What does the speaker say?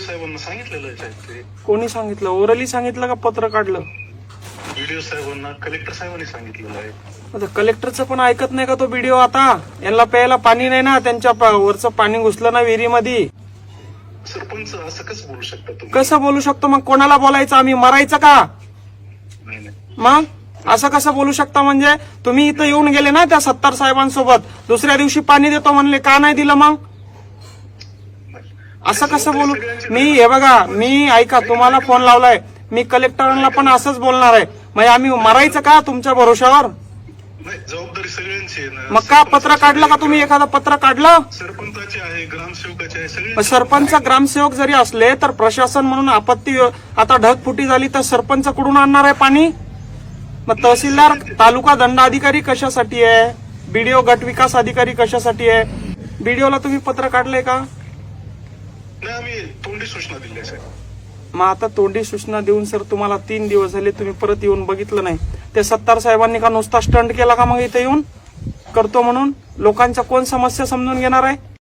साहेबांना सांगितलेलं आहे साहेब ते. कोणी सांगितलं? ओरली सांगितलं का पत्र काढलं? व्हिडिओ साहेबांना कलेक्टर साहेबांनी सांगितलेलं आहे. आता कलेक्टरचं पण ऐकत नाही का तो व्हिडिओ? आता यांना प्यायला पाणी नाही ना, त्यांच्या वरचं पाणी घुसलं ना विहिरीमध्ये. सरपंच असं कसं बोलू शकता तुम्ही? कसं बोलू शकतो? मग कोणाला बोलायचं? आम्ही मरायचं का? नाही नाही. मग असं कसं बोलू शकता? म्हणजे तुम्ही इथं येऊन गेले ना त्या 70 साहेबांसोबत, दुसऱ्या दिवशी पाणी देतो म्हणले, का नाही दिलं? मग असं कसं बोलू? मी हे बघा, मी ऐका, तुम्हाला फोन लावलाय, मी कलेक्टरांना पण असंच बोलणार आहे. मग आम्ही मरायचं का तुमच्या भरोशावर? नाही, जबाबदारी सगळ्यांची आहे ना. मग का पत्र काढलं का तुम्ही? एखादं पत्र काढलं? सरपंचाचे आहे, ग्रामसेवकाचे आहे, मग सगळे. सरपंच ग्रामसेवक जरी असले तर प्रशासन म्हणून आपत्ती, आता ढगफुटी झाली तर सरपंच कुठून आणणार आहे पाणी? मग तहसीलदार, तालुका दंडाधिकारी कशासाठी आहे? बीडीओ, गट विकास अधिकारी कशासाठी आहे? बीडीओला तुम्ही पत्र काढलंय का? नाही, आम्ही तोंडी सूचना दिल्या साहेब. मग आता तोंडी सूचना देऊन सर तुम्हाला 3 दिवस झाले, तुम्ही परत येऊन बघितलं नाही. ते 70 साहेबांनी का नुसता स्टंट केला का मग इथे येऊन करतो म्हणून? लोकांच्या कोण समस्या समजून घेणार आहे?